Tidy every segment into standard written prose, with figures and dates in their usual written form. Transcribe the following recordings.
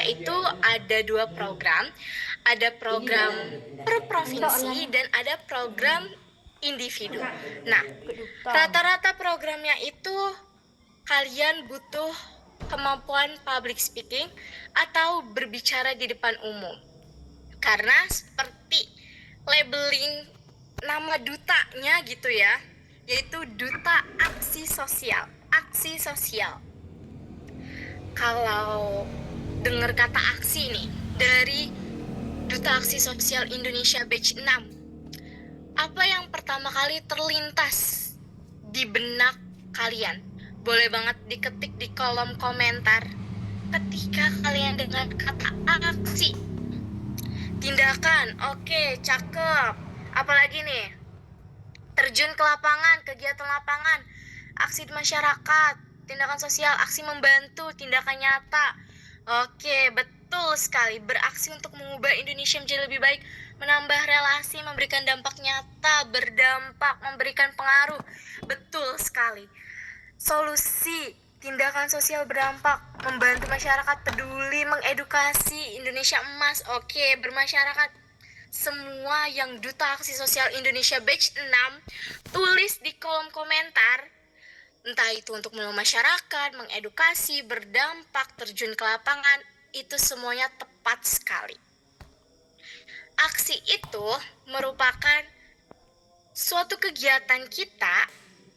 Indonesia itu ada 2 program. Ada program per provinsi dan ada program individu. Nah, rata-rata programnya itu kalian butuh kemampuan public speaking atau berbicara di depan umum. Karena seperti labeling nama dutanya gitu ya, yaitu Duta Aksi Sosial. Aksi sosial. Kalau dengar kata aksi nih dari Duta Aksi Sosial Indonesia Batch 6, apa yang pertama kali terlintas di benak kalian? Boleh banget diketik di kolom komentar ketika kalian dengar kata aksi. Tindakan, oke, cakep. Apalagi nih? Terjun ke lapangan, kegiatan lapangan, aksi di masyarakat, tindakan sosial, aksi membantu, tindakan nyata. Oke, betul sekali. Beraksi untuk mengubah Indonesia menjadi lebih baik, menambah relasi, memberikan dampak nyata, berdampak, memberikan pengaruh. Betul sekali. Solusi, tindakan sosial berdampak, membantu masyarakat peduli, mengedukasi, Indonesia emas. Oke, bermasyarakat. Semua yang Duta Aksi Sosial Indonesia Batch 6 tulis di kolom komentar. Entah itu untuk menolong masyarakat, mengedukasi, berdampak, terjun ke lapangan, itu semuanya tepat sekali. Aksi itu merupakan suatu kegiatan kita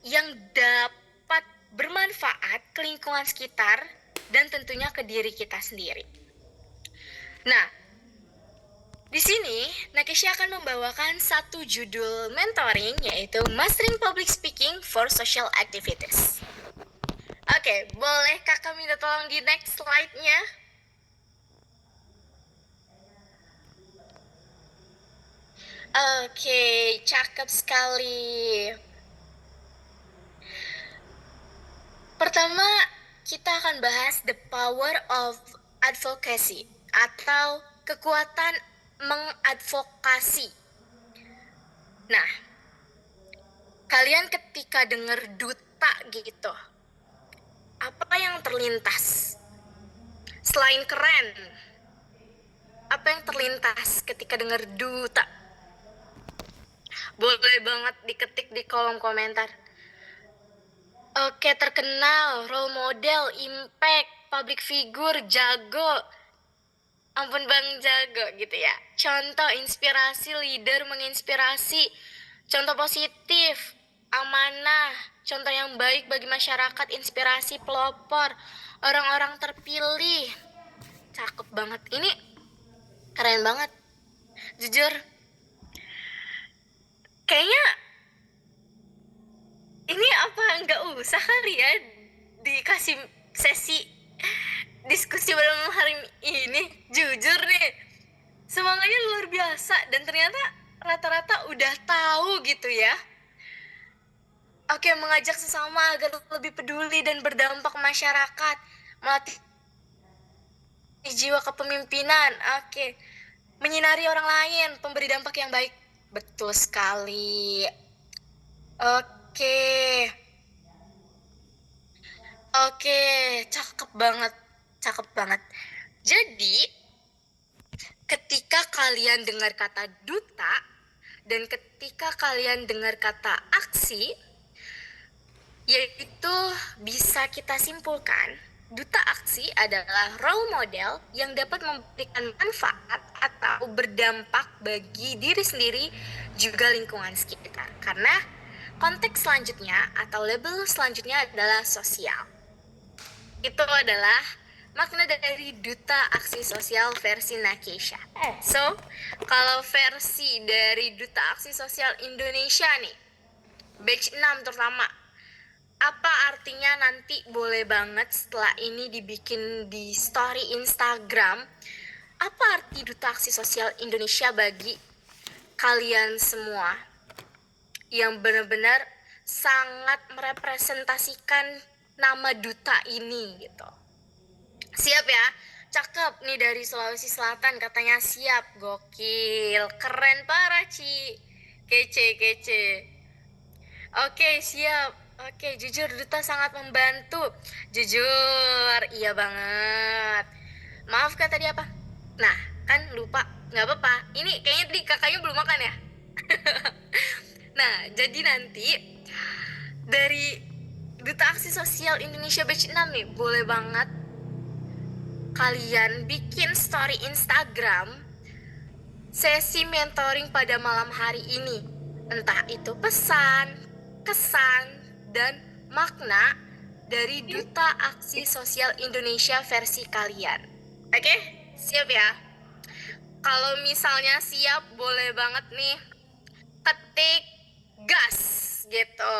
yang dapat bermanfaat ke lingkungan sekitar dan tentunya ke diri kita sendiri. Nah, di sini, Nakesha akan membawakan satu judul mentoring, yaitu Mastering Public Speaking for Social Activities. Oke, boleh kakak minta tolong di next slide-nya? Oke, cakep sekali. Pertama, kita akan bahas the power of advocacy atau kekuatan mengadvokasi. Nah, kalian ketika dengar duta gitu, apa yang terlintas? Selain keren, apa yang terlintas ketika dengar duta? Boleh banget diketik di kolom komentar. Oke, terkenal, role model, impact, public figure, jago. Ampun bang, jago gitu ya. Contoh inspirasi, leader menginspirasi. Contoh positif, amanah. Contoh yang baik bagi masyarakat, inspirasi, pelopor. Orang-orang terpilih. Cakep banget. Ini keren banget. Jujur, kayaknya ini apa nggak usah kali ya dikasih sesi diskusi malam hari ini. Jujur nih, semangatnya luar biasa dan ternyata rata-rata udah tahu gitu ya. Oke, mengajak sesama agar lebih peduli dan berdampak masyarakat, melatih jiwa kepemimpinan. Oke, menyinari orang lain, pemberi dampak yang baik. Betul sekali. Oke, cakep banget. Jadi, ketika kalian dengar kata duta dan ketika kalian dengar kata aksi, yaitu bisa kita simpulkan, duta aksi adalah role model yang dapat memberikan manfaat atau berdampak bagi diri sendiri juga lingkungan sekitar. Karena konteks selanjutnya atau label selanjutnya adalah sosial. Itu adalah makna dari Duta Aksi Sosial versi Nakesha. So, kalau versi dari Duta Aksi Sosial Indonesia nih, batch 6 terutama, apa artinya nanti boleh banget setelah ini dibikin di story Instagram. Apa arti Duta Aksi Sosial Indonesia bagi kalian semua yang benar-benar sangat merepresentasikan nama duta ini gitu. Siap ya? Cakep nih dari Sulawesi Selatan katanya siap. Gokil, keren parah Ci. Kece. Oke, siap. Oke, jujur duta sangat membantu. Jujur, iya banget. Maaf kak tadi apa? Nah, kan lupa. Nggak apa-apa. Ini kayaknya tadi kakaknya belum makan ya? Nah, jadi nanti dari Duta Aksi Sosial Indonesia Batch 6 nih, boleh banget kalian bikin story Instagram sesi mentoring pada malam hari ini. Entah itu pesan, kesan, dan makna dari Duta Aksi Sosial Indonesia versi kalian. Oke? Siap ya? Kalau misalnya siap, boleh banget nih ketik gas gitu.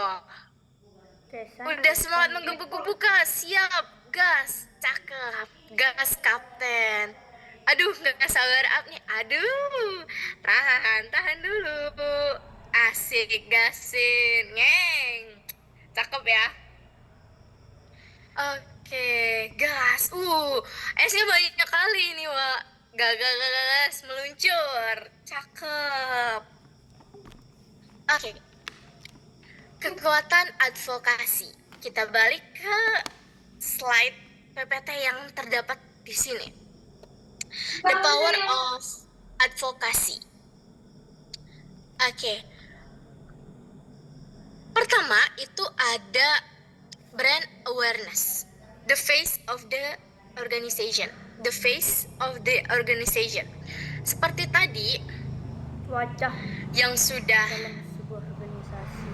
Udah semangat menggebu-gebu kak, siap, gas, cakep, gas kapten. Aduh, nggak sabar up nih, aduh, tahan dulu, asik gasin, ngeng, cakep ya. Oke, gas, esnya banyak kali nih Wak, gas, meluncur, cakep. Oke, kekuatan advokasi. Kita balik ke slide PPT yang terdapat di sini. The power of advokasi. Oke. Pertama itu ada brand awareness. The face of the organization. The face of the organization. Seperti tadi wajah yang sudah dalam sebuah organisasi.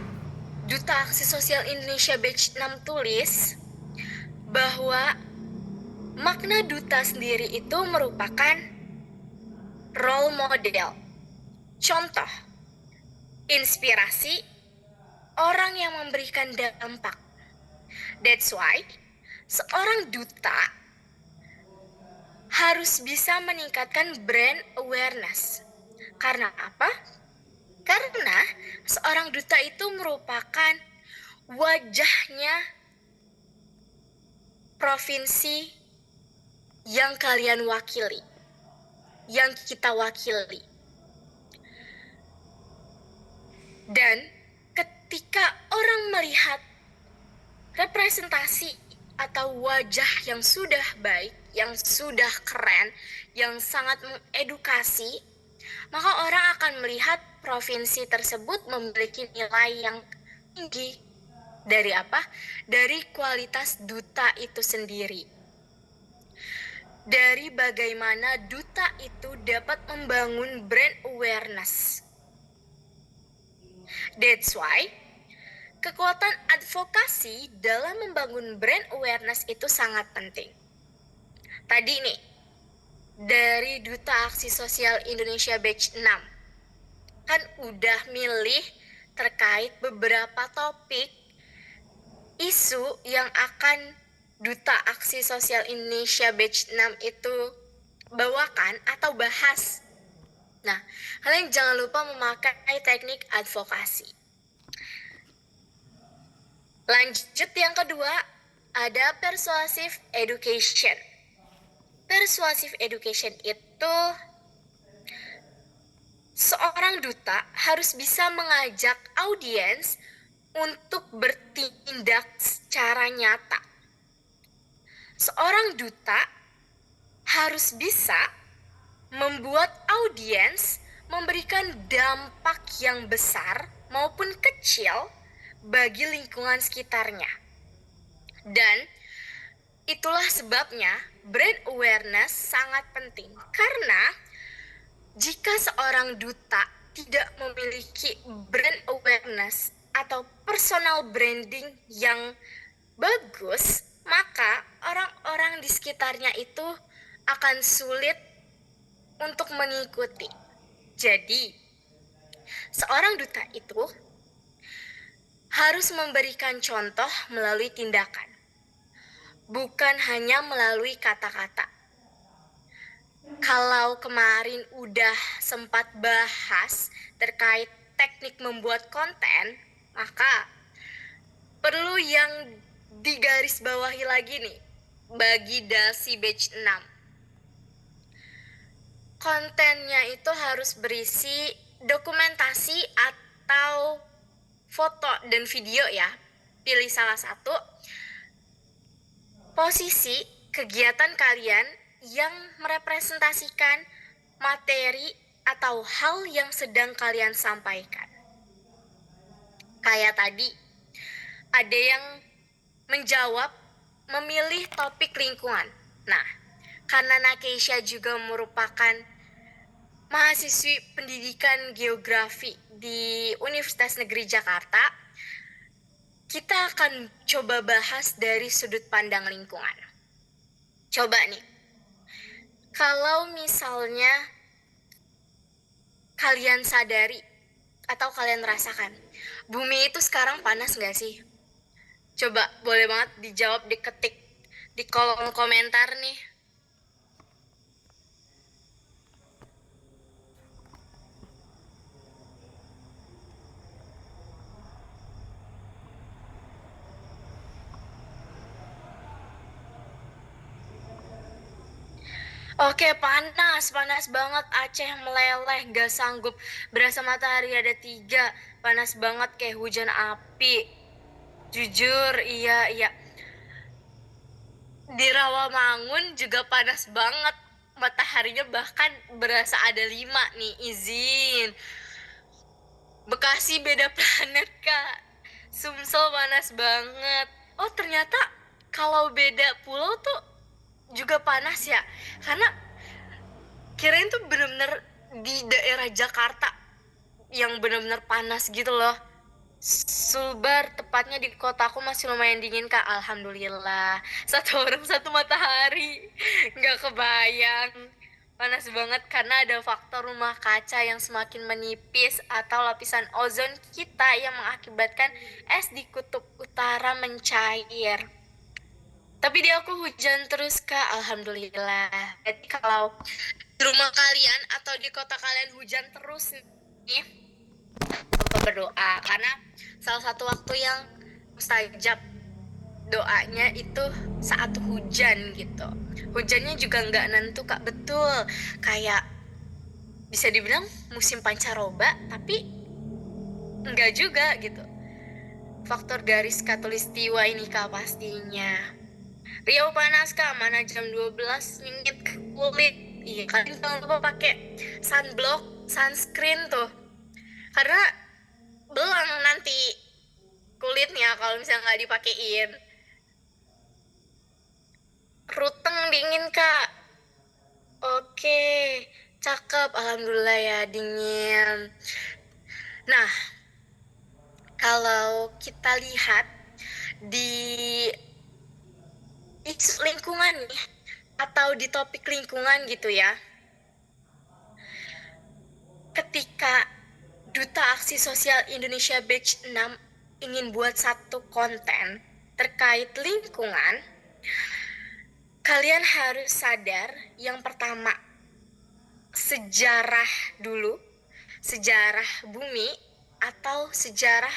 Duta Aksi Sosial Indonesia Batch 6 tulis bahwa makna duta sendiri itu merupakan role model, contoh, inspirasi, orang yang memberikan dampak. That's why seorang duta harus bisa meningkatkan brand awareness. Karena apa? Karena seorang duta itu merupakan wajahnya provinsi yang kalian wakili, yang kita wakili. Dan ketika orang melihat representasi atau wajah yang sudah baik, yang sudah keren, yang sangat mengedukasi, maka orang akan melihat provinsi tersebut memiliki nilai yang tinggi. Dari apa? Dari kualitas duta itu sendiri. Dari bagaimana duta itu dapat membangun brand awareness. That's why kekuatan advokasi dalam membangun brand awareness itu sangat penting. Tadi nih, dari Duta Aksi Sosial Indonesia Batch 6, kan udah milih terkait beberapa topik isu yang akan Duta Aksi Sosial Indonesia Batch 6 itu bawakan atau bahas. Nah, kalian jangan lupa memakai teknik advokasi. Lanjut yang kedua, ada persuasive education. Persuasive education itu seorang duta harus bisa mengajak audiens untuk bertindak secara nyata. Seorang duta harus bisa membuat audiens memberikan dampak yang besar maupun kecil bagi lingkungan sekitarnya. Dan itulah sebabnya brand awareness sangat penting. Karena jika seorang duta tidak memiliki brand awareness atau personal branding yang bagus, maka orang-orang di sekitarnya itu akan sulit untuk mengikuti. Jadi, seorang duta itu harus memberikan contoh melalui tindakan, bukan hanya melalui kata-kata. Kalau kemarin udah sempat bahas terkait teknik membuat konten, maka perlu yang digarisbawahi lagi nih bagi Dasi Batch 6. Kontennya itu harus berisi dokumentasi atau foto dan video ya. Pilih salah satu. Posisi kegiatan kalian yang merepresentasikan materi atau hal yang sedang kalian sampaikan. Kayak tadi, ada yang menjawab memilih topik lingkungan. Nah, karena Nakeisha juga merupakan mahasiswi pendidikan geografi di Universitas Negeri Jakarta, kita akan coba bahas dari sudut pandang lingkungan. Coba nih, kalau misalnya kalian sadari atau kalian rasakan, bumi itu sekarang panas gak sih? Coba boleh banget dijawab, diketik di kolom komentar nih. Oke, panas banget. Aceh meleleh, gak sanggup. Berasa matahari ada 3, panas banget kayak hujan api. Jujur, iya. Di Rawamangun juga panas banget. Mataharinya bahkan berasa ada 5 nih, izin. Bekasi beda planet, Kak. Sumsel panas banget. Oh, ternyata kalau beda pulau tuh juga panas ya. Karena kirain tuh bener-bener di daerah Jakarta yang bener-bener panas gitu loh. Sulbar tepatnya di kotaku masih lumayan dingin, Kak. Alhamdulillah. Satu orang satu matahari. Nggak kebayang. Panas banget karena ada faktor rumah kaca yang semakin menipis atau lapisan ozon kita yang mengakibatkan es di kutub utara mencair. Tapi di aku hujan terus, Kak. Alhamdulillah. Jadi kalau di rumah kalian atau di kota kalian hujan terus nih, lupa berdoa. Karena salah satu waktu yang mustajab doanya itu saat hujan gitu. Hujannya juga nggak nentu, Kak. Betul. Kayak bisa dibilang musim pancaroba, tapi nggak juga gitu. Faktor garis khatulistiwa ini, Kak, pastinya. Riau panas, Kak, mana jam 12 nyengit ke kulit. Iya, kalian jangan lupa pakai sunblock, sunscreen tuh. Karena belang nanti kulitnya kalau misalnya nggak dipakein. Ruteng dingin, Kak. Oke, cakep. Alhamdulillah ya, dingin. Nah, kalau kita lihat di isu lingkungan nih, atau di topik lingkungan gitu ya, ketika Duta Aksi Sosial Indonesia Batch 6 ingin buat satu konten terkait lingkungan, kalian harus sadar yang pertama, sejarah dulu, sejarah bumi atau sejarah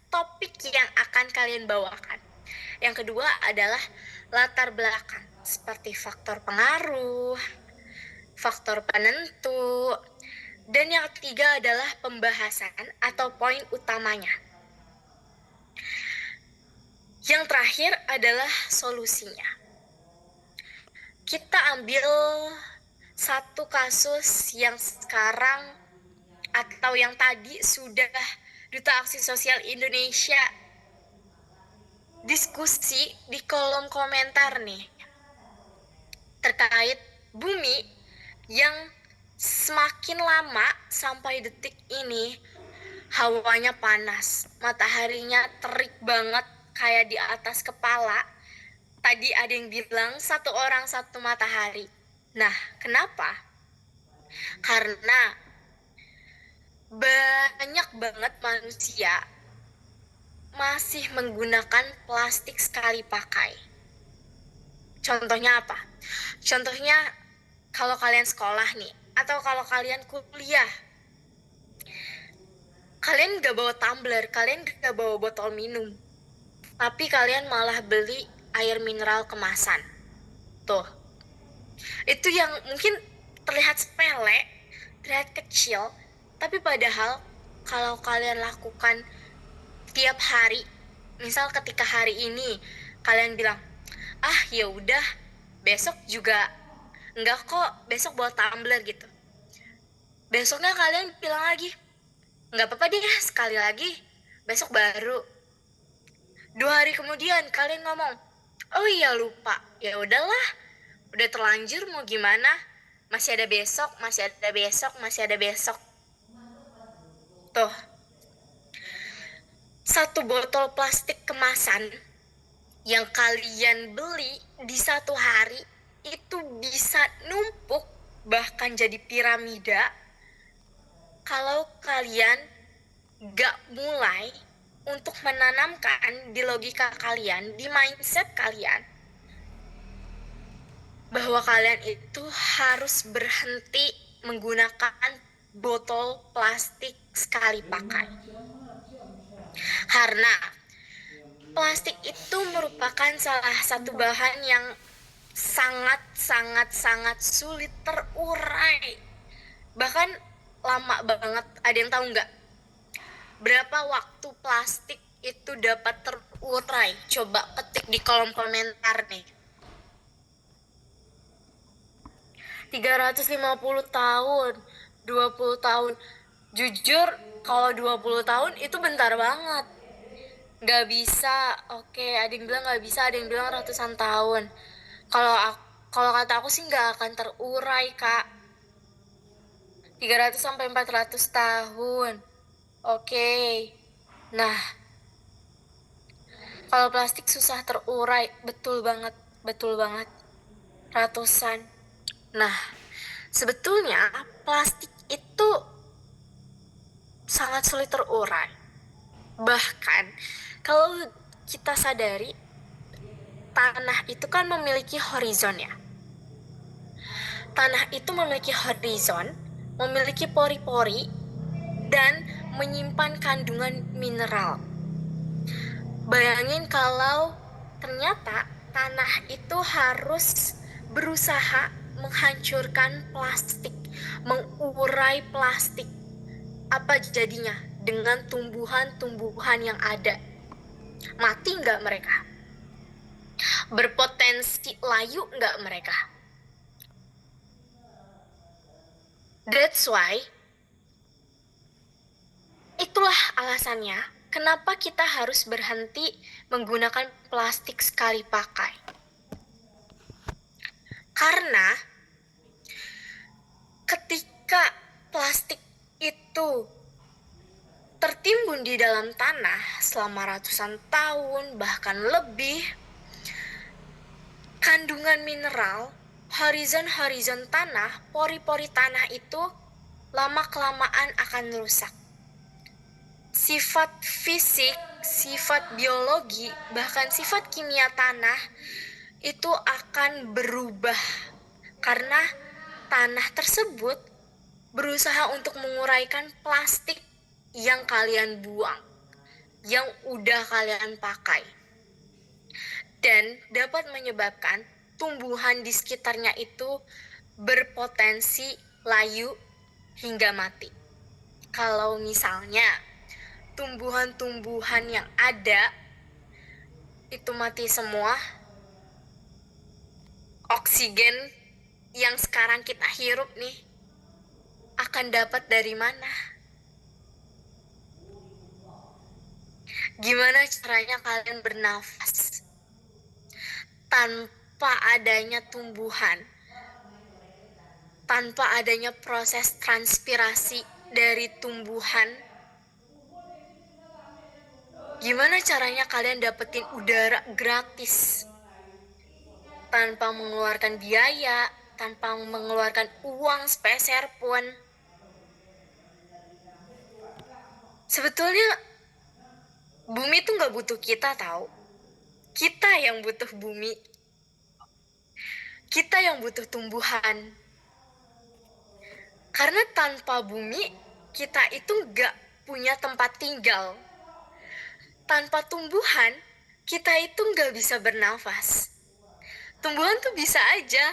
topik yang akan kalian bawakan. Yang kedua adalah latar belakang, seperti faktor pengaruh, faktor penentu, dan yang ketiga adalah pembahasan atau poin utamanya. Yang terakhir adalah solusinya. Kita ambil satu kasus yang sekarang atau yang tadi sudah Duta Aksi Sosial Indonesia diskusi di kolom komentar nih, terkait bumi yang semakin lama sampai detik ini hawanya panas, mataharinya terik banget kayak di atas kepala. Tadi ada yang bilang 1 orang 1 matahari. Nah, kenapa? Karena banyak banget manusia masih menggunakan plastik sekali pakai. Contohnya apa? Contohnya kalau kalian sekolah nih, atau kalau kalian kuliah, kalian gak bawa tumbler, kalian gak bawa botol minum, tapi kalian malah beli air mineral kemasan. Tuh, itu yang mungkin terlihat sepele, terlihat kecil, tapi padahal kalau kalian lakukan tiap hari, misal ketika hari ini kalian bilang, ah ya udah besok juga enggak kok, besok bawa tumbler gitu. Besoknya kalian bilang lagi, nggak apa-apa deh, sekali lagi, besok baru. 2 hari kemudian kalian ngomong, oh iya lupa, ya udahlah, udah terlanjur mau gimana, masih ada besok, masih ada besok, masih ada besok. Tuh, satu botol plastik kemasan yang kalian beli di satu hari itu bisa numpuk bahkan jadi piramida kalau kalian gak mulai untuk menanamkan di logika kalian, di mindset kalian, bahwa kalian itu harus berhenti menggunakan botol plastik sekali pakai. Karena plastik itu merupakan salah satu bahan yang sangat sulit terurai. Bahkan lama banget. Ada yang tahu nggak? Berapa waktu plastik itu dapat terurai? Coba ketik di kolom komentar nih. 350 tahun, 20 tahun. Jujur, kalau 20 tahun itu bentar banget. Gak bisa, oke, ada yang bilang gak bisa, ada yang bilang ratusan tahun. Kalau kata aku sih gak akan terurai, Kak. 300 sampai 400 tahun. Oke. Nah, kalau plastik susah terurai, betul banget. Ratusan. Nah, sebetulnya plastik itu sangat sulit terurai. Bahkan kalau kita sadari, tanah itu kan memiliki horizon ya. Tanah itu memiliki horizon, memiliki pori-pori, dan menyimpan kandungan mineral. Bayangin kalau ternyata tanah itu harus berusaha menghancurkan plastik, mengurai plastik. Apa jadinya dengan tumbuhan-tumbuhan yang ada? Mati nggak mereka? Berpotensi layu nggak mereka? That's why, itulah alasannya kenapa kita harus berhenti menggunakan plastik sekali pakai. Karena ketika plastik itu tertimbun di dalam tanah selama ratusan tahun, bahkan lebih, kandungan mineral, horizon tanah, pori-pori tanah itu lama-kelamaan akan rusak. Sifat fisik, sifat biologi, bahkan sifat kimia tanah itu akan berubah karena tanah tersebut berusaha untuk menguraikan plastik yang kalian buang, yang udah kalian pakai, dan dapat menyebabkan tumbuhan di sekitarnya itu berpotensi layu hingga mati. Kalau misalnya tumbuhan-tumbuhan yang ada itu mati semua, oksigen yang sekarang kita hirup nih akan dapat dari mana? Gimana caranya kalian bernafas tanpa adanya tumbuhan, tanpa adanya proses transpirasi dari tumbuhan? Gimana caranya kalian dapetin udara gratis tanpa mengeluarkan biaya, tanpa mengeluarkan uang sepeser pun? Sebetulnya bumi tuh gak butuh kita tahu. Kita yang butuh bumi. Kita yang butuh tumbuhan. Karena tanpa bumi, kita itu gak punya tempat tinggal. Tanpa tumbuhan, kita itu gak bisa bernafas. Tumbuhan tuh bisa aja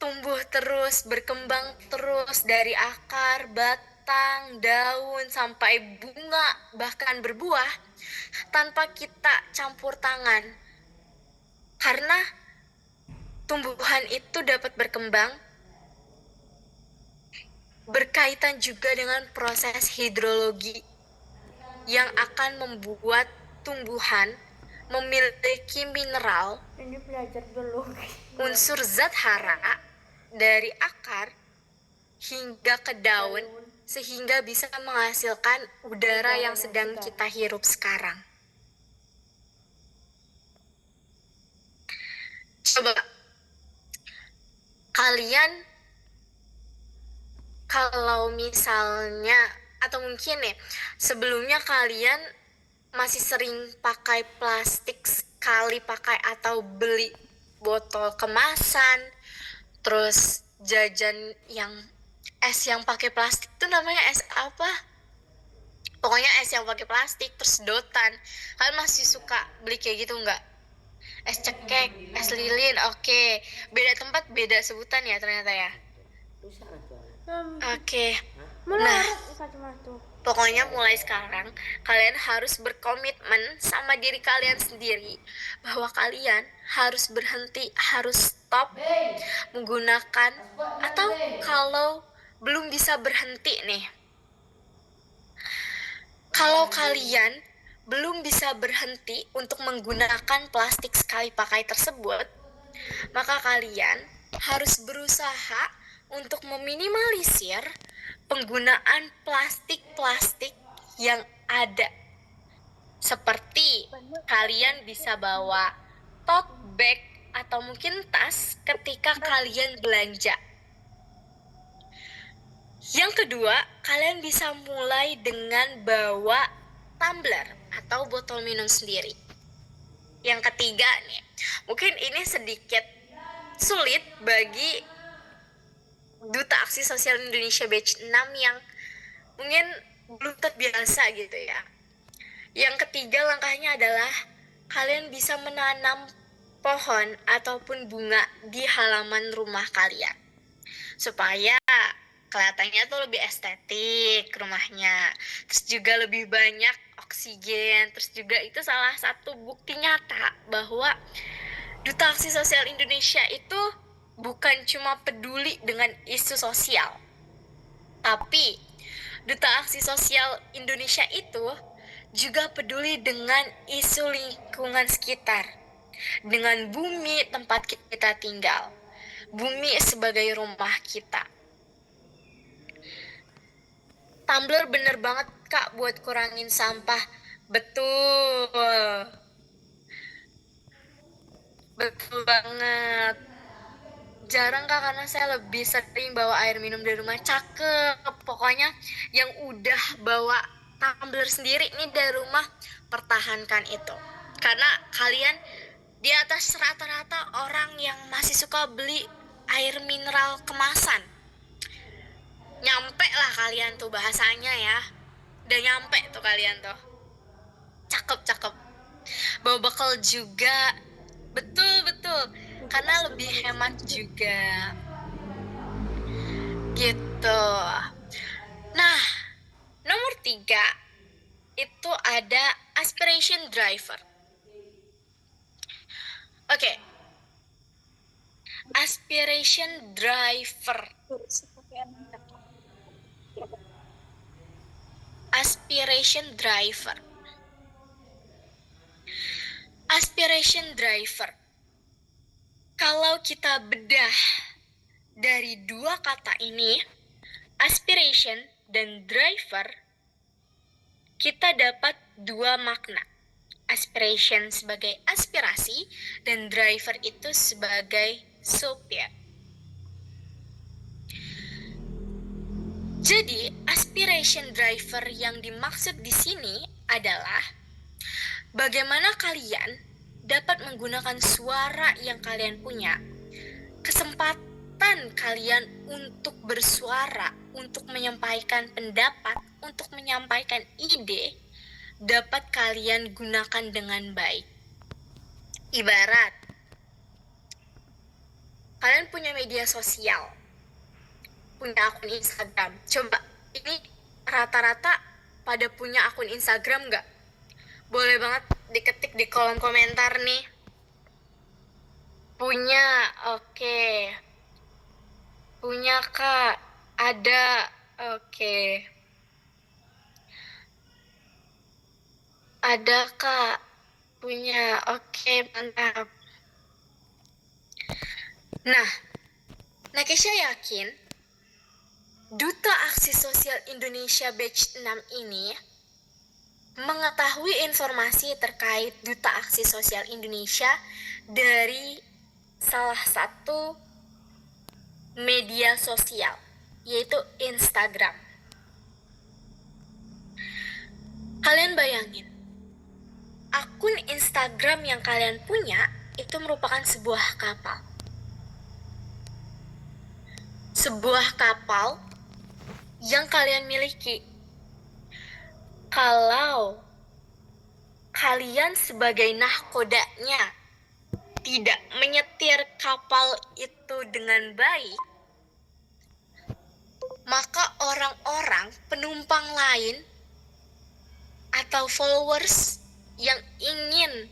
tumbuh terus, berkembang terus dari akar, batang, daun, sampai bunga, bahkan berbuah, tanpa kita campur tangan. Karena tumbuhan itu dapat berkembang berkaitan juga dengan proses hidrologi yang akan membuat tumbuhan memiliki mineral, Ini belajar biologi. unsur zat hara dari akar hingga ke daun sehingga bisa menghasilkan udara yang sedang kita hirup sekarang. Coba kalian kalau misalnya atau mungkin ya sebelumnya kalian masih sering pakai plastik sekali pakai atau beli botol kemasan, terus jajan yang es yang pakai plastik tuh namanya es apa? Pokoknya es yang pakai plastik terus sedotan. Kalian masih suka beli kayak gitu nggak? Es cekek, es lilin, oke. Beda tempat, beda sebutan ya ternyata ya. Oke. Nah, pokoknya mulai sekarang kalian harus berkomitmen sama diri kalian sendiri bahwa kalian harus berhenti, harus stop menggunakan, atau kalau belum bisa berhenti nih, kalau kalian belum bisa berhenti untuk menggunakan plastik sekali pakai tersebut, maka kalian harus berusaha untuk meminimalisir penggunaan plastik-plastik yang ada. Seperti kalian bisa bawa tote bag atau mungkin tas ketika kalian belanja. Yang kedua, kalian bisa mulai dengan bawa tumbler atau botol minum sendiri. Yang ketiga nih, mungkin ini sedikit sulit bagi Duta Aksi Sosial Indonesia Batch 6 yang mungkin belum terbiasa gitu ya. Yang ketiga langkahnya adalah kalian bisa menanam pohon ataupun bunga di halaman rumah kalian supaya kelihatannya tuh lebih estetik rumahnya, terus juga lebih banyak oksigen, terus juga itu salah satu bukti nyata bahwa Duta Aksi Sosial Indonesia itu bukan cuma peduli dengan isu sosial, tapi Duta Aksi Sosial Indonesia itu juga peduli dengan isu lingkungan sekitar, dengan bumi tempat kita tinggal, bumi sebagai rumah kita. Tumbler bener banget Kak buat kurangin sampah. Betul. Betul banget. Jarang Kak karena saya lebih sering bawa air minum dari rumah. Cakep. Pokoknya yang udah bawa tumbler sendiri nih dari rumah, pertahankan itu. Karena kalian di atas rata-rata orang yang masih suka beli air mineral kemasan. Nyampe lah kalian tuh bahasanya ya. Udah nyampe tuh kalian tuh. Cakep. Bawa bekal juga. Betul. Karena lebih hemat juga. Gitu. Nah, nomor 3 itu ada aspiration driver. Oke. Aspiration driver. Aspiration driver. Aspiration driver. Kalau kita bedah dari dua kata ini, aspiration dan driver, kita dapat dua makna. Aspiration sebagai aspirasi dan driver itu sebagai supir. Jadi, aspiration driver yang dimaksud di sini adalah bagaimana kalian dapat menggunakan suara yang kalian punya, kesempatan kalian untuk bersuara, untuk menyampaikan pendapat, untuk menyampaikan ide, dapat kalian gunakan dengan baik. Ibarat, kalian punya media sosial, punya akun Instagram. Coba, ini rata-rata pada punya akun Instagram nggak? Boleh banget diketik di kolom komentar nih. Punya, oke. Punya Kak, ada, oke. Ada Kak, punya, oke, mantap. Nah, Nakesha yakin Duta Aksi Sosial Indonesia Batch 6 ini mengetahui informasi terkait Duta Aksi Sosial Indonesia dari salah satu media sosial, yaitu Instagram. Kalian bayangin, akun Instagram yang kalian punya itu merupakan sebuah kapal. Sebuah kapal yang kalian miliki. Kalau kalian sebagai nahkodanya tidak menyetir kapal itu dengan baik, maka orang-orang penumpang lain atau followers yang ingin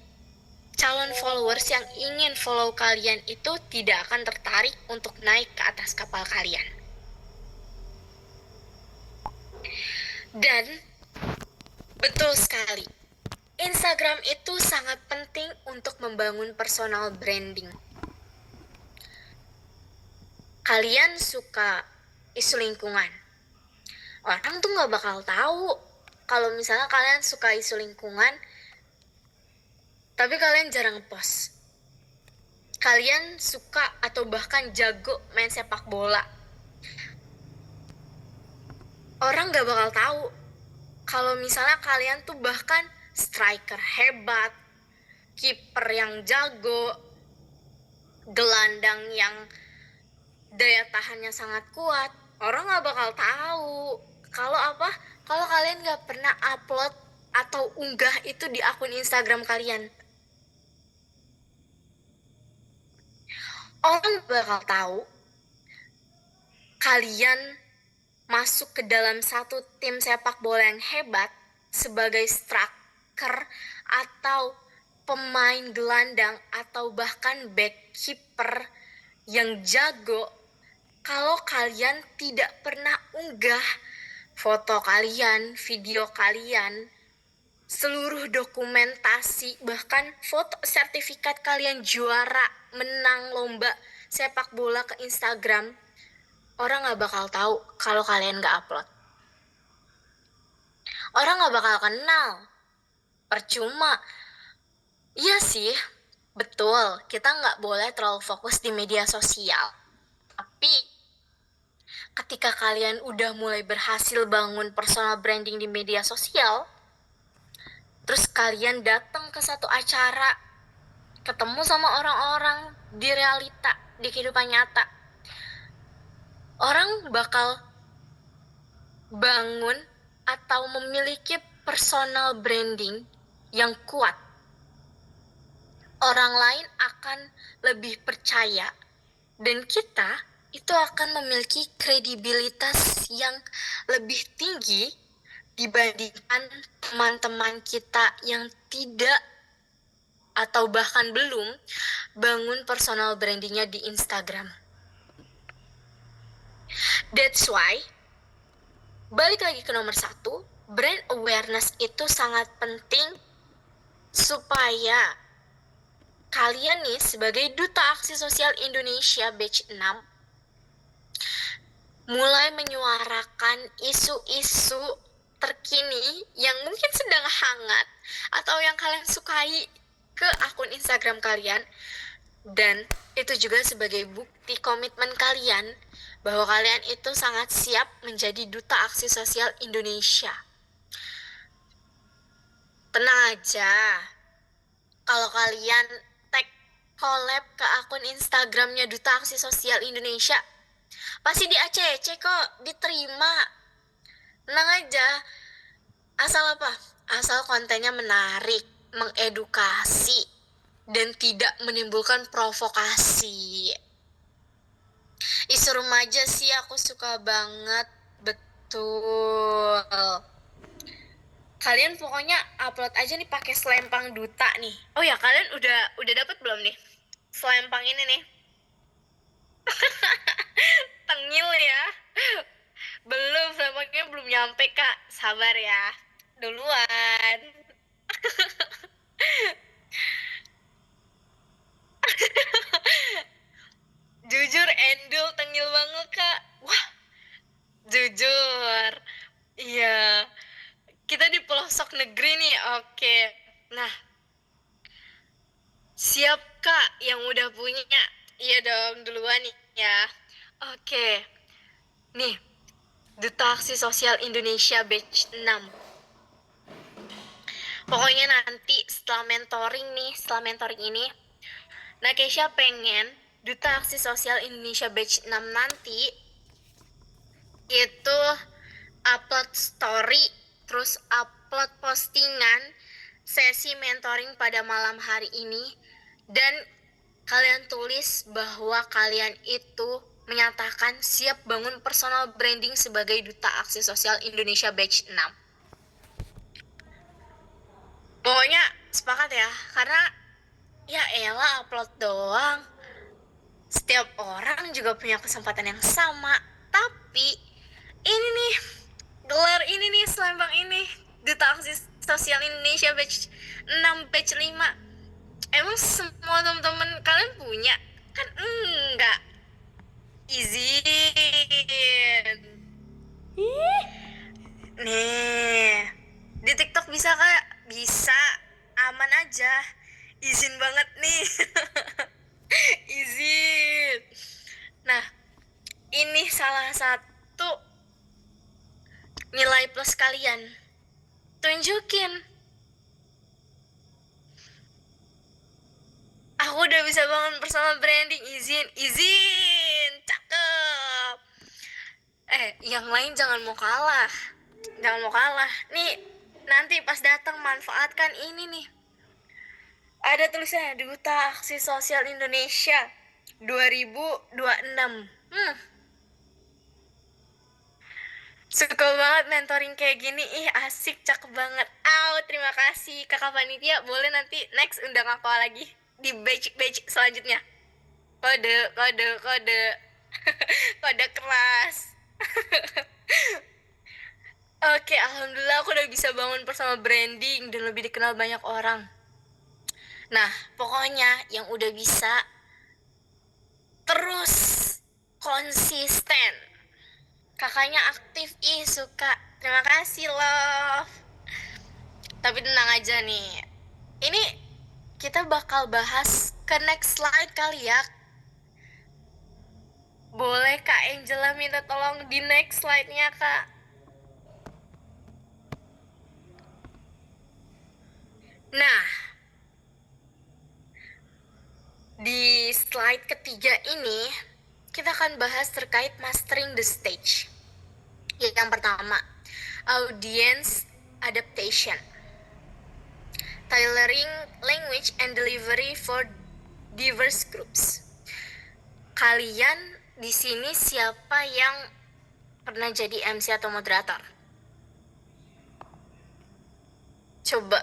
calon followers yang ingin follow kalian itu tidak akan tertarik untuk naik ke atas kapal kalian. Dan betul sekali, Instagram itu sangat penting untuk membangun personal branding. Kalian suka isu lingkungan, orang tuh gak bakal tahu kalau misalnya kalian suka isu lingkungan, tapi kalian jarang post. Kalian suka atau bahkan jago main sepak bola, orang gak bakal tahu kalau misalnya kalian tuh bahkan striker hebat, kiper yang jago, gelandang yang daya tahannya sangat kuat. Orang gak bakal tahu kalau kalian gak pernah upload atau unggah itu di akun Instagram kalian. Orang bakal tahu kalian masuk ke dalam satu tim sepak bola yang hebat sebagai striker atau pemain gelandang atau bahkan back keeper yang jago kalau kalian tidak pernah unggah foto kalian, video kalian, seluruh dokumentasi, bahkan foto sertifikat kalian juara, menang lomba sepak bola ke Instagram. Orang gak bakal tahu kalau kalian gak upload. Orang gak bakal kenal. Percuma. Iya sih, betul, kita gak boleh terlalu fokus di media sosial. Tapi ketika kalian udah mulai berhasil bangun personal branding di media sosial, terus kalian datang ke satu acara, ketemu sama orang-orang di realita, di kehidupan nyata, orang bakal bangun atau memiliki personal branding yang kuat. Orang lain akan lebih percaya dan kita itu akan memiliki kredibilitas yang lebih tinggi dibandingkan teman-teman kita yang tidak atau bahkan belum bangun personal brandingnya di Instagram. That's why, balik lagi ke nomor 1, brand awareness itu sangat penting supaya kalian nih sebagai Duta Aksi Sosial Indonesia Batch 6 mulai menyuarakan isu-isu terkini yang mungkin sedang hangat atau yang kalian sukai ke akun Instagram kalian. Dan itu juga sebagai bukti komitmen kalian bahwa kalian itu sangat siap menjadi Duta Aksi Sosial Indonesia. Tenang aja, kalau kalian tag collab ke akun Instagramnya Duta Aksi Sosial Indonesia, pasti di ACC kok, diterima. Tenang aja, asal apa? Asal kontennya menarik, mengedukasi, dan tidak menimbulkan provokasi. Isu remaja sih aku suka banget, betul. Kalian pokoknya upload aja nih pakai selempang duta nih. Oh ya, kalian udah dapat belum nih selempang ini nih. Tengil ya. Belum, selempangnya belum nyampe kak. Sabar ya. Duluan. Jujur Endul tengil banget kak. Wah, jujur. Iya. Kita di pelosok negeri nih. Oke. Nah, siap kak yang udah punya? Iya dong, duluan nih ya. Oke. Nih, Duta Aksi Sosial Indonesia Batch 6. Pokoknya nanti setelah mentoring ini, nah Keisha pengen Duta Aksi Sosial Indonesia Batch 6 nanti itu upload story, terus upload postingan sesi mentoring pada malam hari ini, dan kalian tulis bahwa kalian itu menyatakan siap bangun personal branding sebagai Duta Aksi Sosial Indonesia Batch 6. Pokoknya sepakat ya, karena ya elah upload doang. Setiap orang juga punya kesempatan yang sama. Tapi ini nih, gelar ini nih, selempang ini, Duta Aksi Sosial Indonesia Batch 6, Batch 5. Emang semua teman-teman kalian punya? Kan enggak. Izin. Nih, di TikTok bisa kak? Bisa, aman aja. Izin banget nih. Izin. Nah, ini salah satu nilai plus kalian. Tunjukin. Aku udah bisa bangun personal branding. Izin. Cakep. Yang lain jangan mau kalah. Nih, nanti pas datang manfaatkan ini nih. Ada tulisannya Duta Aksi Sosial Indonesia 2026. Suka banget mentoring kayak gini. Ih, asik, cakep banget. Terima kasih kakak panitia. Boleh nanti next undang aku lagi di batch selanjutnya. Kode kode keras. Oke, alhamdulillah aku udah bisa bangun personal branding dan lebih dikenal banyak orang. Nah, pokoknya yang udah bisa terus konsisten. Kakaknya aktif, suka. Terima kasih, love. Tapi tenang aja nih. Ini kita bakal bahas ke next slide kali ya. Boleh Kak Angela minta tolong di next slide-nya, Kak? Nah, di slide ketiga ini, kita akan bahas terkait mastering the stage. Yang pertama, audience adaptation. Tailoring language and delivery for diverse groups. Kalian di sini siapa yang pernah jadi MC atau moderator? Coba.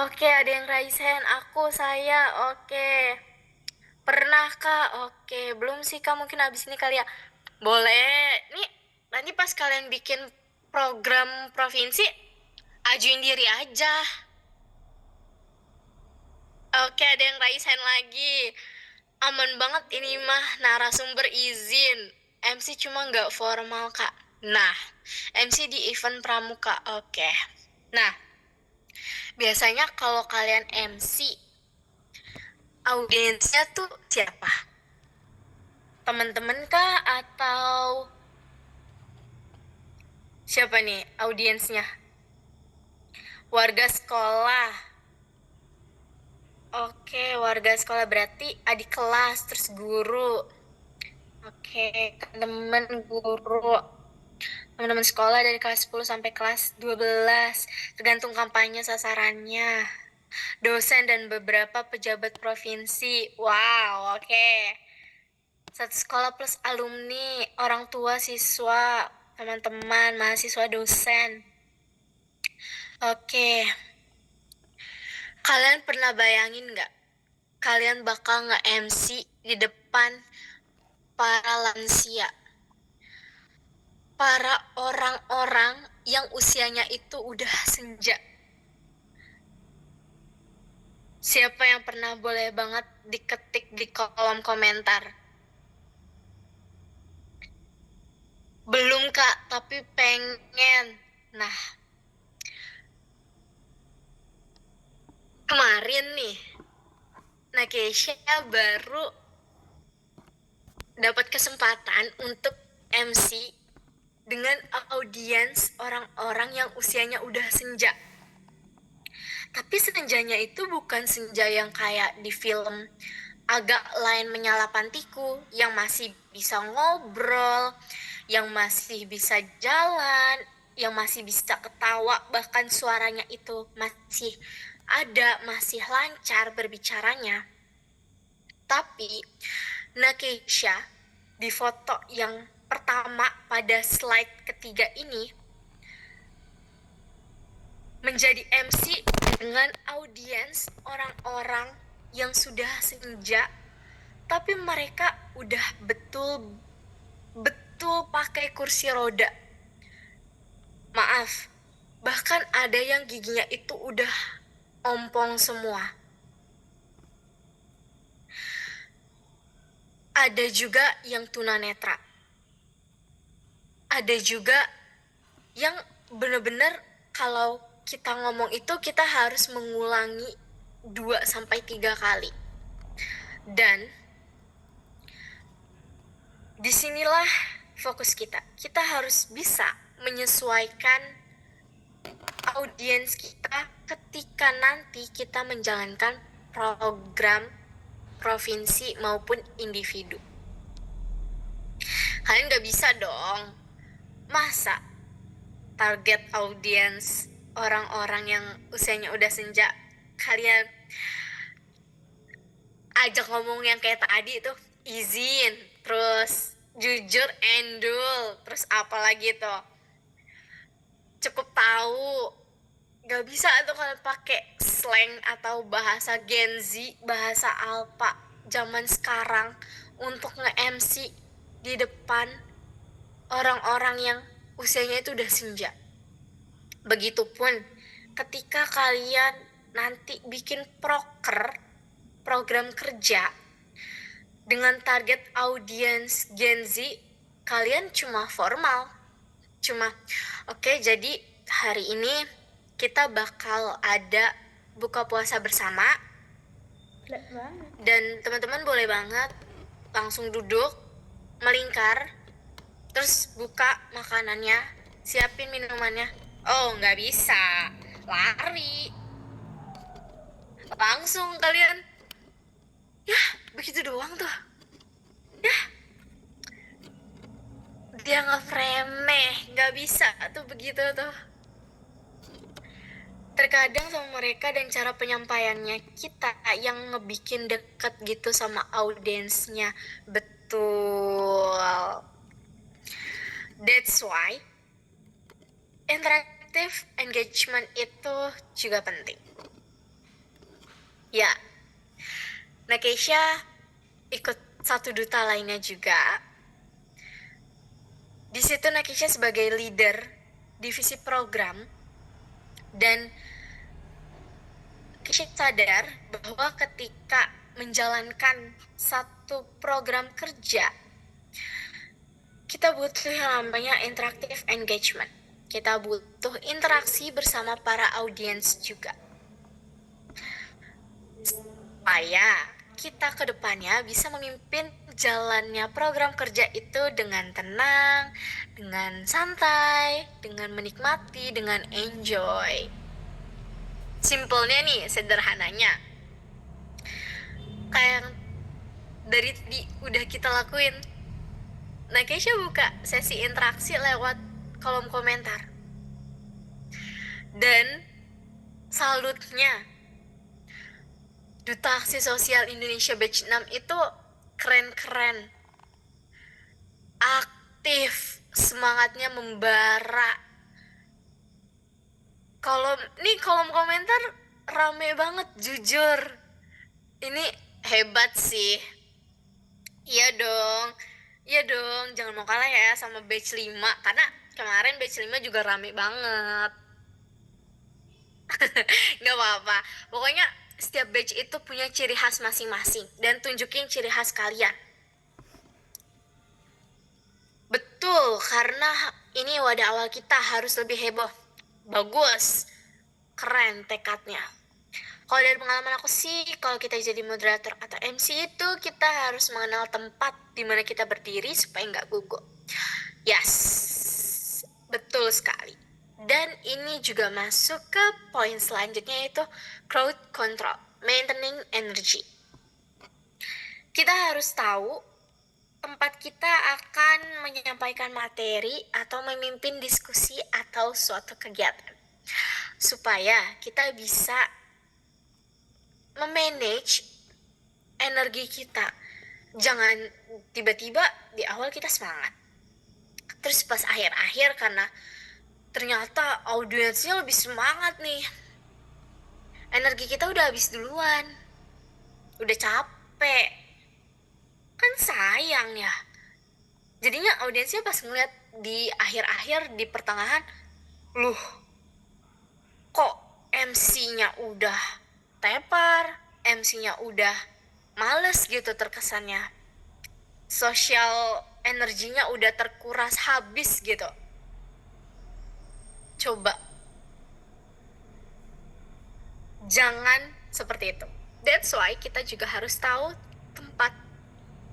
Oke, ada yang raise hand. Saya. Oke. Pernah kak? Oke. Belum sih kak, mungkin abis ini kali ya. Boleh. Nih, nanti pas kalian bikin program provinsi, ajuin diri aja. Oke, ada yang raise hand lagi. Aman banget ini mah, narasumber izin. MC cuma nggak formal kak. Nah, MC di event pramuka. Oke. Nah, biasanya kalau kalian MC, audiensnya tuh siapa? Teman-teman kah atau siapa nih audiensnya? Warga sekolah. Oke, warga sekolah berarti adik kelas, terus guru. Oke, teman guru. Teman-teman sekolah dari kelas 10 sampai kelas 12, tergantung kampanye sasarannya. Dosen dan beberapa pejabat provinsi. Wow, oke. Satu sekolah plus alumni, orang tua siswa, teman-teman, mahasiswa, dosen. Oke. Kalian pernah bayangin nggak? Kalian bakal nge-MC di depan para lansia, para orang-orang yang usianya itu udah senja. Siapa yang pernah, boleh banget diketik di kolom komentar. Belum kak, tapi pengen. Nah, kemarin nih, Nakesha baru dapat kesempatan untuk MC dengan audiens orang-orang yang usianya udah senja. Tapi senjanya itu bukan senja yang kayak di film agak lain menyala pantiku, yang masih bisa ngobrol, yang masih bisa jalan, yang masih bisa ketawa, bahkan suaranya itu masih ada, masih lancar berbicaranya. Tapi Nakesha di foto yang pertama pada slide ketiga ini menjadi MC dengan audiens orang-orang yang sudah senja, tapi mereka udah betul pakai kursi roda. Maaf, bahkan ada yang giginya itu udah ompong semua. Ada juga yang tunanetra. Ada juga yang bener-bener kalau kita ngomong itu kita harus mengulangi 2-3 kali. Dan disinilah fokus kita. Kita harus bisa menyesuaikan audiens kita ketika nanti kita menjalankan program provinsi maupun individu. Kalian gak bisa dong, masa target audiens orang-orang yang usianya udah senja kalian ajak ngomong yang kayak tadi tuh, izin, terus jujur, endul, terus apa lagi tuh, cukup tahu. Gak bisa tuh kalian pakai slang atau bahasa Gen Z, bahasa Alpa zaman sekarang untuk nge-MC di depan orang-orang yang usianya itu udah senja. Begitupun ketika kalian nanti bikin program kerja dengan target audiens Gen Z, kalian cuma formal. Cuma, oke, jadi hari ini kita bakal ada buka puasa bersama. Dan teman-teman boleh banget langsung duduk, melingkar, terus buka makanannya, siapin minumannya. Oh, nggak bisa, lari. Langsung kalian, ya begitu doang tuh. Ya, dia nge-frame, nggak bisa tuh begitu tuh. Terkadang sama mereka dan cara penyampaiannya kita yang ngebikin deket gitu sama audiensnya. Betul. That's why interactive engagement itu juga penting. Ya, Nakesha ikut satu duta lainnya juga. Di situ Nakesha sebagai leader divisi program, dan Nakesha sadar bahwa ketika menjalankan satu program kerja, kita butuh yang namanya interactive engagement. Kita butuh interaksi bersama para audiens juga. Supaya kita ke depannya bisa memimpin jalannya program kerja itu dengan tenang, dengan santai, dengan menikmati, dengan enjoy. Simpelnya nih, sederhananya, kayak dari tadi udah kita lakuin. Nakesha buka sesi interaksi lewat kolom komentar. Dan salutnya, Duta Aksi Sosial Indonesia Batch 6 itu keren-keren, aktif, semangatnya membara. Kolom komentar rame banget jujur. Ini hebat sih. Iya dong. Iya dong, jangan mau kalah ya sama batch 5 karena kemarin batch 5 juga rame banget. Nggak apa-apa. Pokoknya setiap batch itu punya ciri khas masing-masing dan tunjukin ciri khas kalian. Betul, karena ini wadah awal kita harus lebih heboh. Bagus. Keren tekadnya. Kalau dari pengalaman aku sih, kalau kita jadi moderator atau MC itu kita harus mengenal tempat di mana kita berdiri supaya nggak gugup. Yes, betul sekali. Dan ini juga masuk ke poin selanjutnya yaitu crowd control, maintaining energy. Kita harus tahu tempat kita akan menyampaikan materi atau memimpin diskusi atau suatu kegiatan. Supaya kita bisa memanage energi kita. Jangan tiba-tiba di awal kita semangat. Terus pas akhir-akhir karena ternyata audiensnya lebih semangat nih. Energi kita udah habis duluan. Udah capek. Kan sayang ya. Jadinya audiensnya pas ngeliat di akhir-akhir, di pertengahan, loh, kok MC-nya udah tepar, MC-nya udah males gitu terkesannya. Sosial energinya udah terkuras habis gitu. Coba. Jangan seperti itu. That's why kita juga harus tahu tempat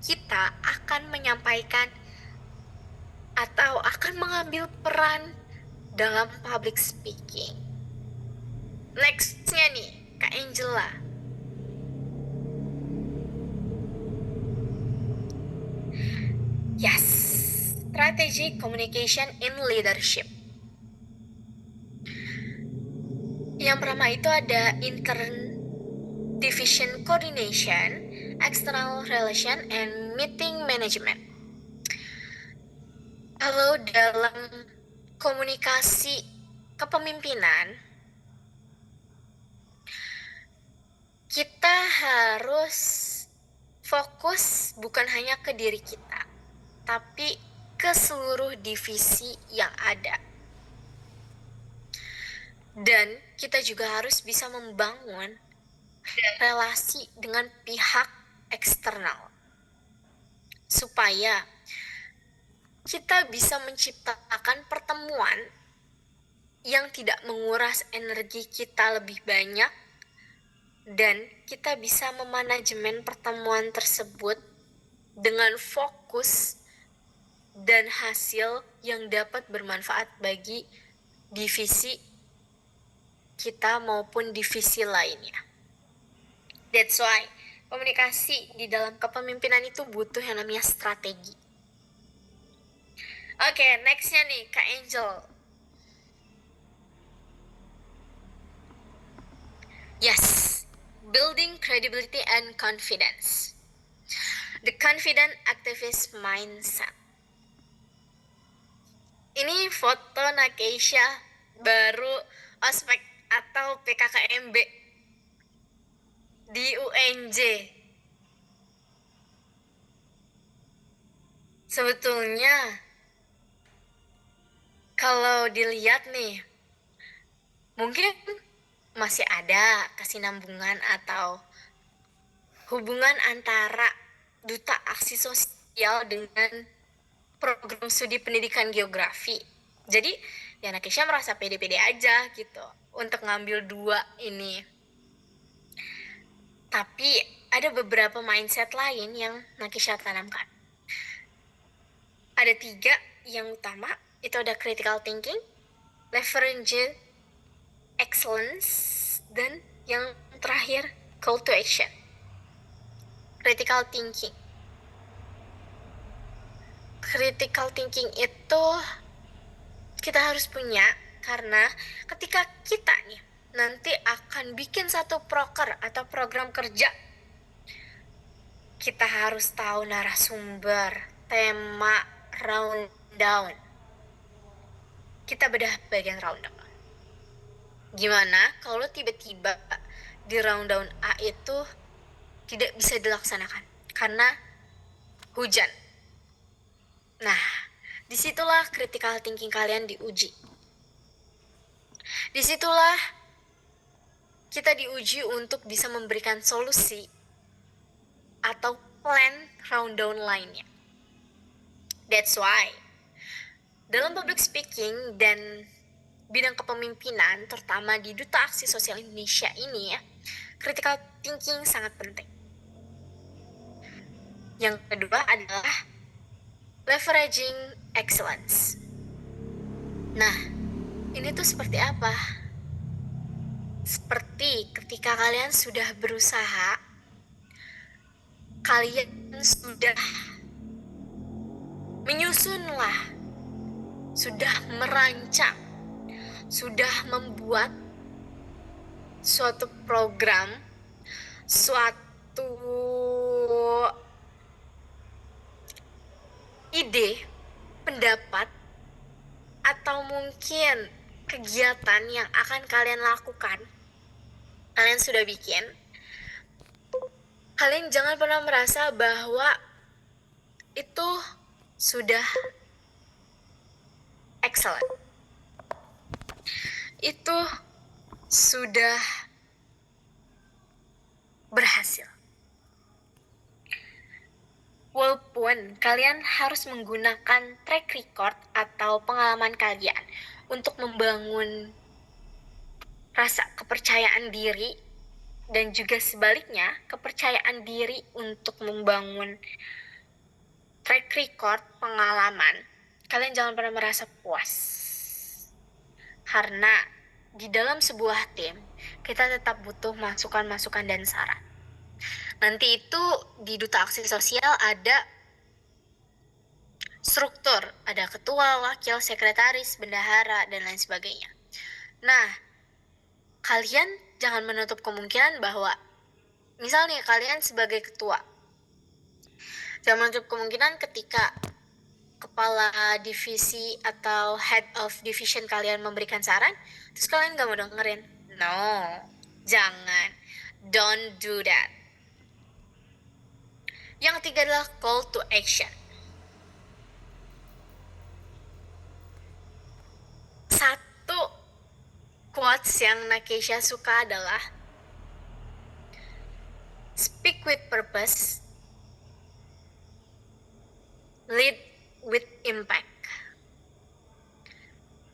kita akan menyampaikan atau akan mengambil peran dalam public speaking. Next-nya nih, Kak Angela. Yes, strategic communication in leadership. Yang pertama itu ada inter-division coordination, external relation, and meeting management. Kalau dalam komunikasi kepemimpinan, kita harus fokus bukan hanya ke diri kita, tapi ke seluruh divisi yang ada. Dan kita juga harus bisa membangun relasi dengan pihak eksternal. Supaya kita bisa menciptakan pertemuan yang tidak menguras energi kita lebih banyak dan kita bisa memanajemen pertemuan tersebut dengan fokus dan hasil yang dapat bermanfaat bagi divisi kita maupun divisi lainnya. That's why komunikasi di dalam kepemimpinan itu butuh yang namanya strategi. Oke, next-nya nih Kak Angel. Yes, building credibility and confidence. The confident activist mindset. Ini foto Nakesha baru ospek atau PKKMB di UNJ. Sebetulnya kalau dilihat nih, mungkin masih ada kesinambungan atau hubungan antara Duta Aksi Sosial dengan program studi pendidikan geografi. Jadi ya Nakesha merasa pede-pede aja gitu untuk ngambil dua ini. Tapi ada beberapa mindset lain yang Nakesha tanamkan. Ada 3 yang utama, itu ada critical thinking, leverage excellence, dan yang terakhir call to action. Critical thinking. Critical thinking itu kita harus punya karena ketika kita nih nanti akan bikin satu proker atau program kerja, kita harus tahu narasumber, tema, rundown. Kita bedah bagian rundown. Gimana kalau tiba-tiba di rundown A itu tidak bisa dilaksanakan karena hujan. Nah, disitulah critical thinking kalian diuji. Disitulah kita diuji untuk bisa memberikan solusi atau plan rundown lainnya. That's why dalam public speaking dan bidang kepemimpinan, terutama di Duta Aksi Sosial Indonesia ini ya, critical thinking sangat penting. Yang kedua adalah leveraging excellence. Nah, ini tuh seperti apa? Seperti ketika kalian sudah berusaha, kalian sudah menyusunlah, sudah merancang, sudah membuat suatu program, suatu ide, pendapat, atau mungkin kegiatan yang akan kalian lakukan. Kalian sudah bikin. Kalian jangan pernah merasa bahwa itu sudah excellent. Itu sudah berhasil. Walaupun kalian harus menggunakan track record atau pengalaman kalian untuk membangun rasa kepercayaan diri, dan juga sebaliknya kepercayaan diri untuk membangun track record pengalaman, kalian jangan pernah merasa puas. Karena di dalam sebuah tim, kita tetap butuh masukan-masukan dan saran. Nanti itu di Duta Aksi Sosial ada struktur, ada ketua, wakil, sekretaris, bendahara, dan lain sebagainya. Nah, kalian jangan menutup kemungkinan bahwa misalnya kalian sebagai ketua, jangan menutup kemungkinan ketika kepala divisi atau head of division kalian memberikan saran, terus kalian gak mau dengerin. No, jangan. Don't do that. Yang ketiga adalah call to action. Satu quotes yang Nakesha suka adalah speak with purpose, lead with impact.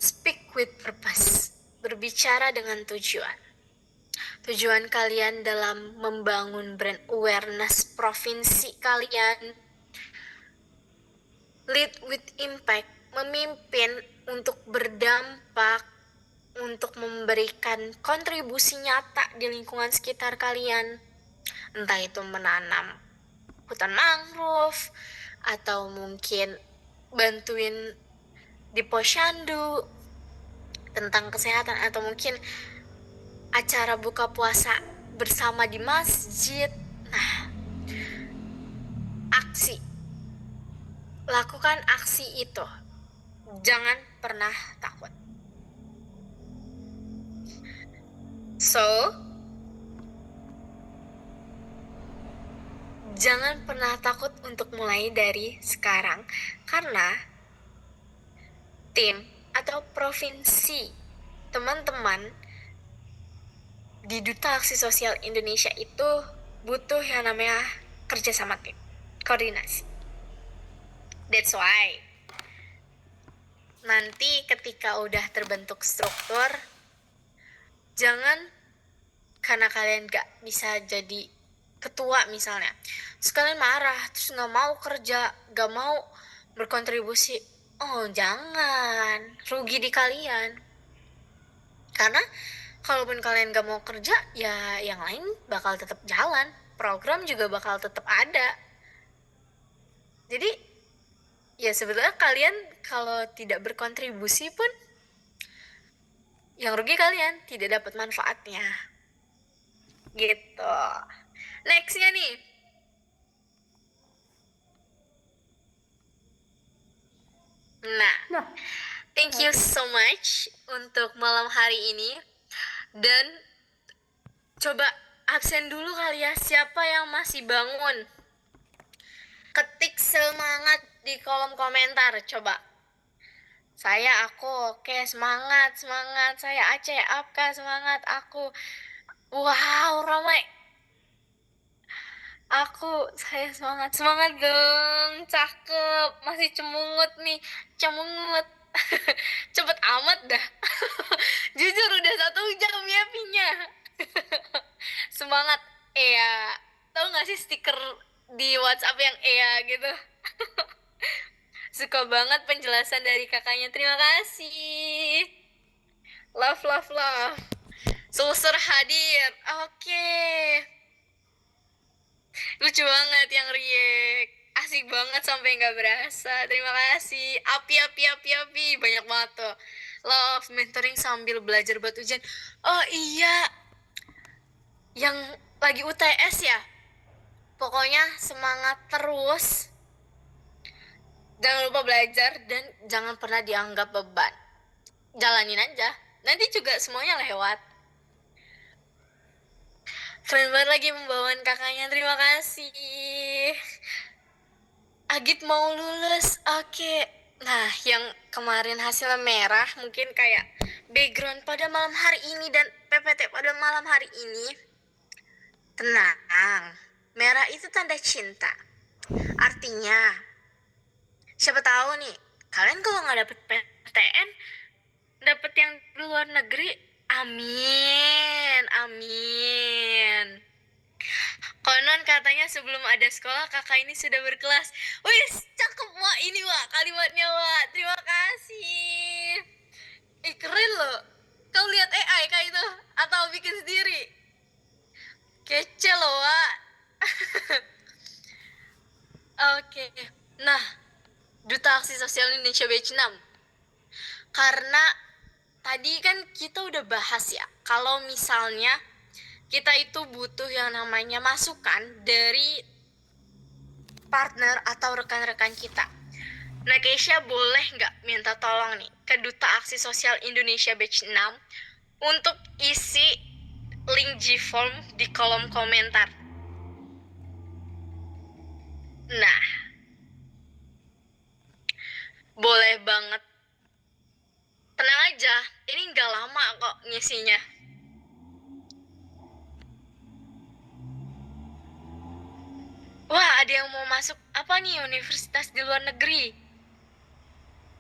Speak with purpose, berbicara dengan tujuan. Tujuan kalian dalam membangun brand awareness provinsi kalian. Lead with impact, memimpin untuk berdampak, untuk memberikan kontribusi nyata di lingkungan sekitar kalian. Entah itu menanam hutan mangrove, atau mungkin bantuin di posyandu tentang kesehatan, atau mungkin acara buka puasa bersama di masjid. Nah, aksi. Lakukan aksi itu. Jangan pernah takut. So, jangan pernah takut untuk mulai dari sekarang, karena tim atau provinsi teman-teman di Duta Aksi Sosial Indonesia itu butuh yang namanya kerja sama tim, koordinasi. That's why nanti ketika udah terbentuk struktur, jangan karena kalian gak bisa jadi ketua misalnya, terus kalian marah, terus gak mau kerja, gak mau berkontribusi. Oh, jangan, rugi di kalian. Karena kalaupun kalian gak mau kerja, ya yang lain bakal tetap jalan, program juga bakal tetap ada. Jadi ya sebetulnya kalian kalau tidak berkontribusi pun yang rugi kalian, tidak dapat manfaatnya. Gitu. Nextnya nih, nah, thank you so much untuk malam hari ini. Dan coba absen dulu kali ya. Siapa yang masih bangun? Ketik semangat di kolom komentar, coba. Saya, aku, oke, semangat, semangat. Saya Aceh, Apka, semangat, aku. Wow, ramai. Saya semangat, semangat dong, cakep. Masih cemungut nih, cemungut. Cepet amat dah. Jujur udah 1 jam ya Pinya. Semangat, Ea. Tahu nggak sih stiker di WhatsApp yang Ea gitu? Suka banget penjelasan dari kakaknya. Terima kasih. Love, love, love. Sulsur hadir. Oke. Lucu banget yang react. Asik banget sampai nggak berasa. Terima kasih. Api, api, api, api. Banyak banget tuh. Love, mentoring sambil belajar buat ujian. Oh iya. Yang lagi UTS ya. Pokoknya semangat terus. Jangan lupa belajar dan jangan pernah dianggap beban. Jalanin aja. Nanti juga semuanya lewat. Keren banget lagi pembawaan kakaknya. Terima kasih. Agit mau lulus. Oke. Nah, yang kemarin hasilnya merah mungkin kayak background pada malam hari ini dan PPT pada malam hari ini. Tenang. Merah itu tanda cinta. Artinya, siapa tahu nih, kalian kalau nggak dapet PTN, dapet yang di luar negeri, amin, amin. Konon katanya sebelum ada sekolah kakak ini sudah berkelas. Wih, cakep Wak ini Wak, kalimatnya Wak. Terima kasih. Ih, keren loh. Kau lihat AI kayak itu atau bikin sendiri? Kece loh Wak. Oke. Nah, Duta Aksi Sosial Indonesia Batch 6. Karena tadi kan kita udah bahas ya, kalau misalnya kita itu butuh yang namanya masukan dari partner atau rekan-rekan kita. Nah, Keisha boleh nggak minta tolong nih ke Duta Aksi Sosial Indonesia Batch 6 untuk isi link G-Form di kolom komentar. Nah, boleh banget. Tenang aja, ini nggak lama kok ngisinya. Wah, ada yang mau masuk apa nih universitas di luar negeri?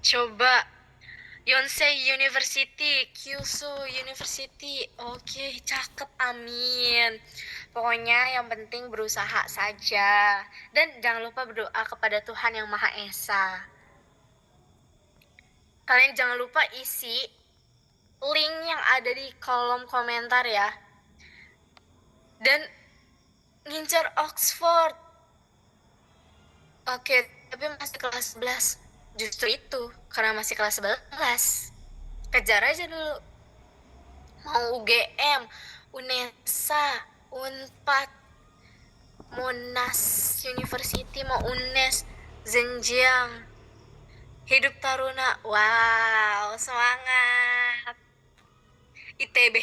Coba Yonsei University, Kyushu University. Oke, cakep, amin. Pokoknya yang penting berusaha saja. Dan jangan lupa berdoa kepada Tuhan Yang Maha Esa. Kalian jangan lupa isi link yang ada di kolom komentar ya. Dan ngincar Oxford. Oke, tapi masih kelas 11. Justru itu, karena masih kelas 11. Kejar aja dulu. Mau UGM, UNESA, UNPAD, Monas University, mau UNES, Zhenjiang. Hidup Taruna. Wow, semangat. ITB.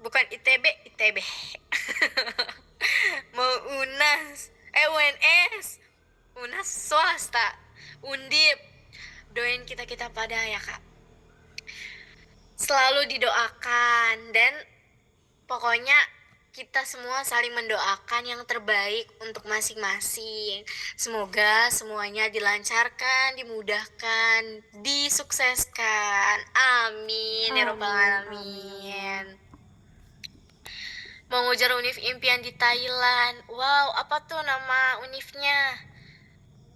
Bukan ITB, ITB. Mau UNAS, UNS. UNAS swasta, Undip. Doain kita pada ya kak. Selalu didoakan dan pokoknya kita semua saling mendoakan yang terbaik untuk masing-masing. Semoga semuanya dilancarkan, dimudahkan, disukseskan. Amin ya robbal alamin. Mau ngujar univ impian di Thailand. Wow, apa tuh nama univnya?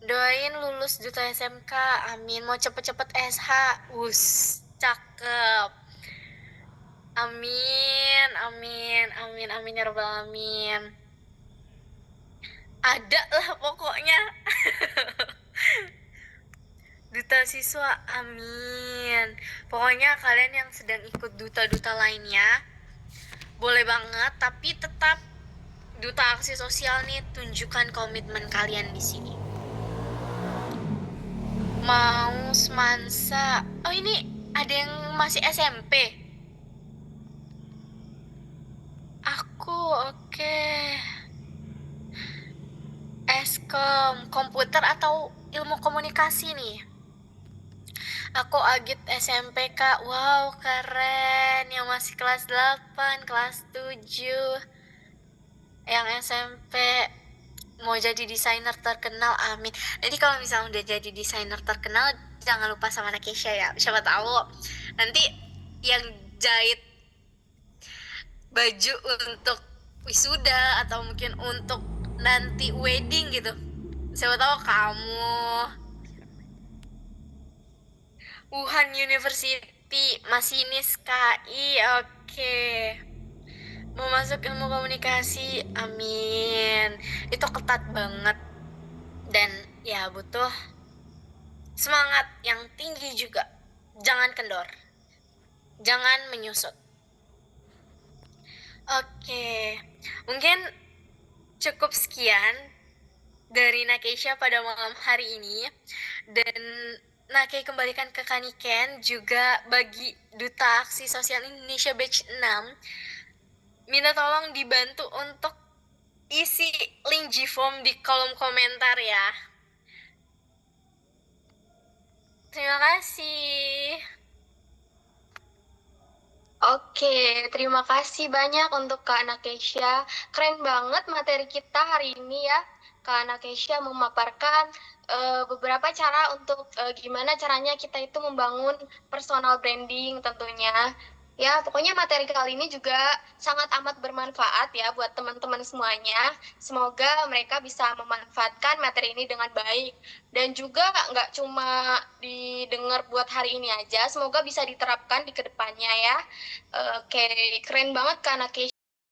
Doain lulus Duta SMK, amin. Mau cepet-cepet SH, cakep. Amin, amin, amin, amin ya robbal alamin. Ada lah pokoknya. Duta siswa, amin. Pokoknya kalian yang sedang ikut duta-duta lainnya, boleh banget, tapi tetap Duta Aksi Sosial nih tunjukkan komitmen kalian di sini. Mau semansa. Oh, ini ada yang masih SMP. aku, oke. Eskom, komputer atau ilmu komunikasi nih? Aku Agit SMP, Kak. Wow, keren. Yang masih kelas 8, kelas 7. Yang SMP mau jadi desainer terkenal, amin. Nanti kalau misalnya udah jadi desainer terkenal, jangan lupa sama Nakesha ya. Siapa tahu nanti yang jahit baju untuk wisuda atau mungkin untuk nanti wedding gitu. Siapa tahu kamu. Wuhan University, masinis KI, oke. Mau masuk ilmu komunikasi, amin. Itu ketat banget. Dan ya butuh semangat yang tinggi juga. Jangan kendor. Jangan menyusut. Oke, mungkin cukup sekian dari Nakesha pada malam hari ini. Dan Nake kembalikan ke Kaniken juga bagi Duta Aksi Sosial Indonesia Batch 6. Minta tolong dibantu untuk isi link Gform di kolom komentar ya. Terima kasih. Oke, terima kasih banyak untuk Kak Nakesha. Keren banget materi kita hari ini ya. Kak Nakesha memaparkan beberapa cara untuk gimana caranya kita itu membangun personal branding tentunya. Ya, pokoknya materi kali ini juga sangat amat bermanfaat ya buat teman-teman semuanya. Semoga mereka bisa memanfaatkan materi ini dengan baik. Dan juga nggak cuma didengar buat hari ini aja, semoga bisa diterapkan di kedepannya ya. Oke, keren banget Kak Nakesha.